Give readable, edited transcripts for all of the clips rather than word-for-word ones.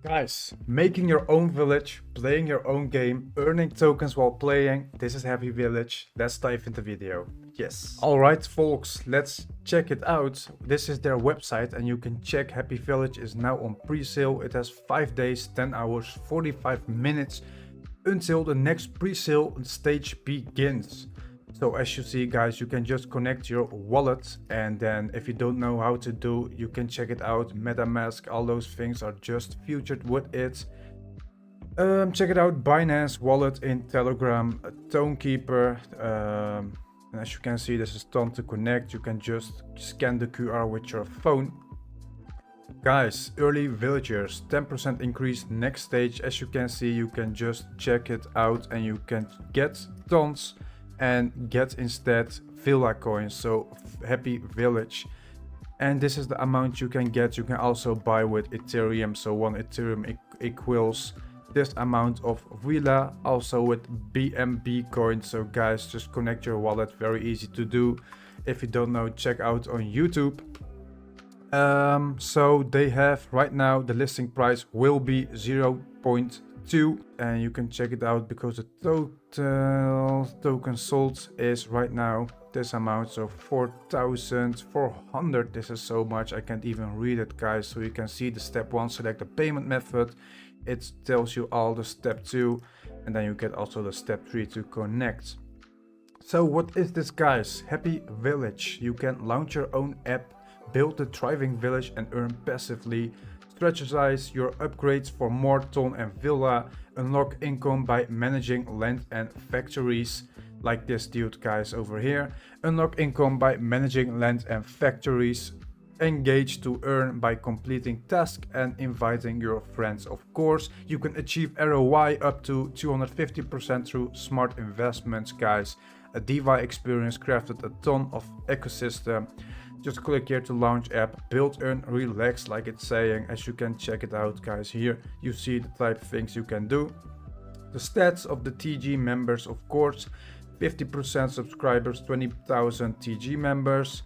Guys, making your own village, playing your own game, earning tokens while playing, this is Happy Village. Let's dive into the video. Yes. Alright folks, let's check it out. This is their website and you can check Happy Village is now on pre-sale. It has 5 days, 10 hours, 45 minutes until the next pre-sale stage begins. So as you see guys, you can just connect your wallet, and then if you don't know how to do, you can check it out. MetaMask, all those things are just featured with it. Check it out, Binance wallet in Telegram, Tonekeeper, and as you can see, this is done to connect. You can just scan the QR with your phone. Guys, early villagers, 10% increase next stage. As you can see, you can just check it out and you can get tons and get instead villa coins, so Happy Village. And this is the amount you can get. You can also buy with Ethereum, so 1 Ethereum equals this amount of villa, also with BNB coins. So guys, just connect your wallet, very easy to do. If you don't know, check out on YouTube. So they have right now, the listing price will be 0.2, and you can check it out because the total token sold is right now this amount, so 4,400. This is so much, I can't even read it guys. So you can see the step 1, select the payment method. It tells you all the step 2, and then you get also the step 3 to connect. So what is this guys? Happy Village. You can launch your own app, build a thriving village and earn passively, strategize your upgrades for more ton and villa, unlock income by managing land and factories, like this dude guys over here, unlock income by managing land and factories, engage to earn by completing tasks and inviting your friends. Of course, you can achieve ROI up to 250% through smart investments guys. A DeFi experience crafted a ton of ecosystem. Just click here to launch app, build, earn, relax, like it's saying. As you can check it out guys, here you see the type of things you can do. The stats of the TG members, of course, 50% subscribers, 20,000 TG members,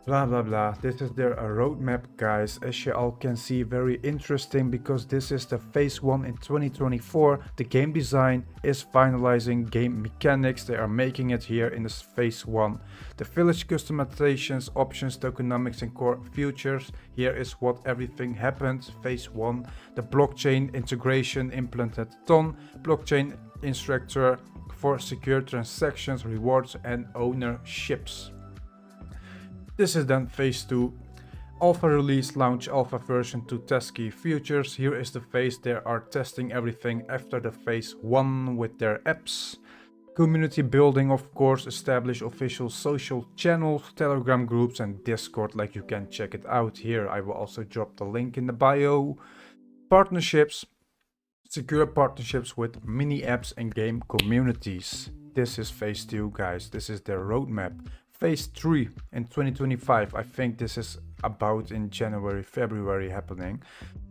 blah blah blah. This is their roadmap guys. As you all can see, very interesting because this is the phase 1 in 2024. The game design is finalizing, game mechanics they are making it here in this phase 1. The village customizations, options, tokenomics and core features. Here is what everything happened. Phase 1, the blockchain integration implemented ton, blockchain instructor for secure transactions, rewards and ownerships. This is then phase 2, alpha release, launch alpha version to test key features. Here is the phase they are testing everything after the phase 1 with their apps. Community building, of course, establish official social channels, Telegram groups and Discord, like you can check it out here. I will also drop the link in the bio. Partnerships, secure partnerships with mini apps and game communities. This is phase 2 guys, this is their roadmap. Phase 3 in 2025, I think this is about in January, February happening.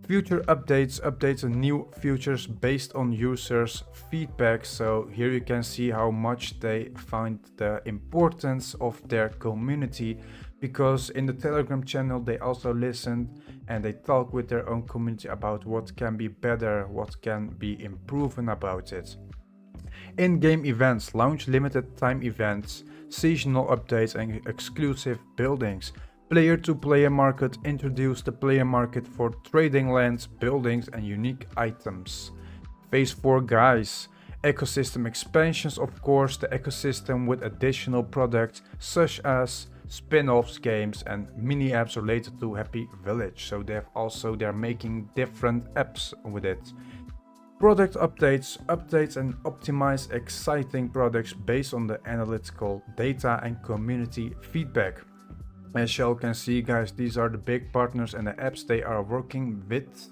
Future updates and new features based on users' feedback. So here you can see how much they find the importance of their community, because in the Telegram channel they also listen and they talk with their own community about what can be better, what can be improved about it. In-game events, launch limited time events, seasonal updates and exclusive buildings. Player-to-player market, introduce the player market for trading lands, buildings and unique items. Phase 4 guys, ecosystem expansions, of course, the ecosystem with additional products such as spin-offs, games and mini apps related to Happy Village. So they're making different apps with it. Product updates and optimize exciting products based on the analytical data and community feedback. As you all can see guys, these are the big partners and the apps they are working with.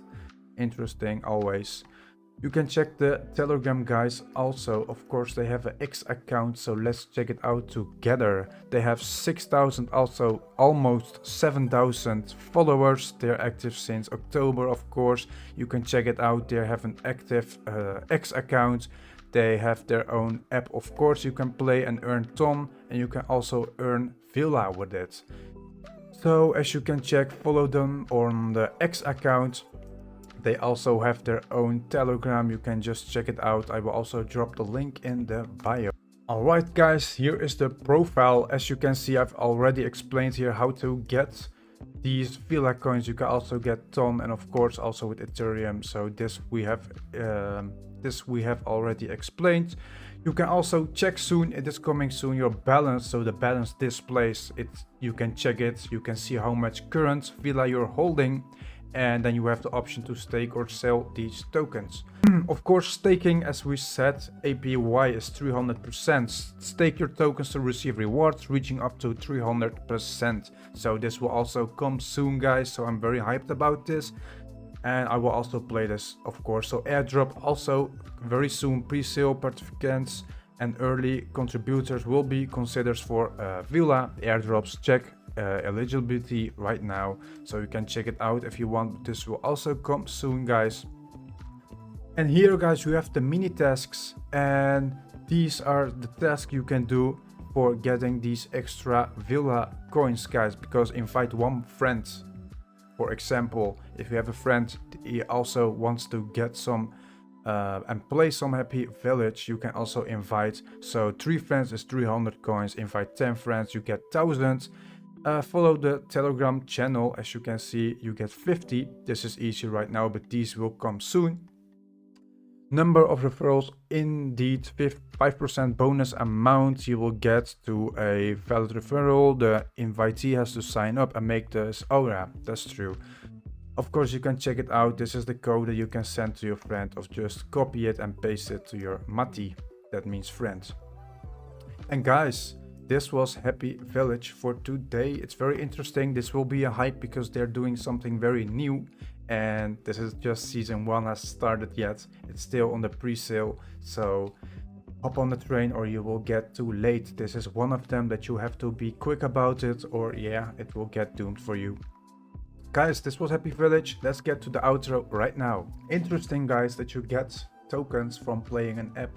Interesting always. You can check the Telegram guys also. Of course they have an X account, so let's check it out together. They have 6,000, also almost 7,000 followers. They're active since October, of course. You can check it out. They have an active X account. They have their own app, of course. You can play and earn ton, and you can also earn villa with it. So as you can check, follow them on the X account. They also have their own Telegram, you can just check it out. I will also drop the link in the bio. Alright guys, here is the profile. As you can see, I've already explained here how to get these Villa coins. You can also get Ton, and of course also with Ethereum. So this we have already explained. You can also check soon, it is coming soon, your balance. So the balance displays it, you can check it, you can see how much current Villa you're holding, and then you have the option to stake or sell these tokens. Of course, staking, as we said, APY is 300%. Stake your tokens to receive rewards reaching up to 300%. So this will also come soon guys, so I'm very hyped about this. And I will also play this, of course. So airdrop also very soon. Pre-sale participants and early contributors will be considered for Villa airdrops. Check eligibility right now, so you can check it out if you want. This will also come soon guys. And here guys, you have the mini tasks, and these are the tasks you can do for getting these extra Villa coins guys. Because invite one friend. For example, if you have a friend, he also wants to get some and play some Happy Village, you can also invite. So 3 friends is 300 coins, invite 10 friends, you get 1000. Follow the Telegram channel, as you can see, you get 50. This is easy right now, but these will come soon. Number of referrals, indeed 5% bonus amount you will get to a valid referral. The invitee has to sign up and make this. Oh yeah, that's true. Of course, you can check it out. This is the code that you can send to your friend, or just copy it and paste it to your Mati. That means friend. And guys, this was Happy Village for today. It's very interesting. This will be a hype because they're doing something very new. And this is just season 1 has started yet. It's still on the pre-sale. So hop on the train or you will get too late. This is one of them that you have to be quick about it, or yeah, it will get doomed for you. Guys, this was Happy Village. Let's get to the outro right now. Interesting guys that you get tokens from playing an app.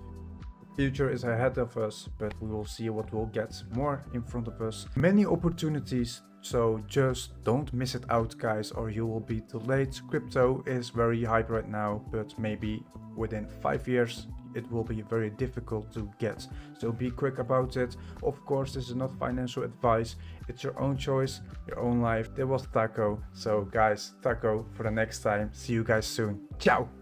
The future is ahead of us, but we will see what we'll get more in front of us. Many opportunities, so just don't miss it out guys, or you will be too late. Crypto is very hype right now, but maybe within 5 years it will be very difficult to get. So be quick about it. Of course, this is not financial advice. It's your own choice, your own life. That was Taco. So guys, Taco for the next time. See you guys soon. Ciao!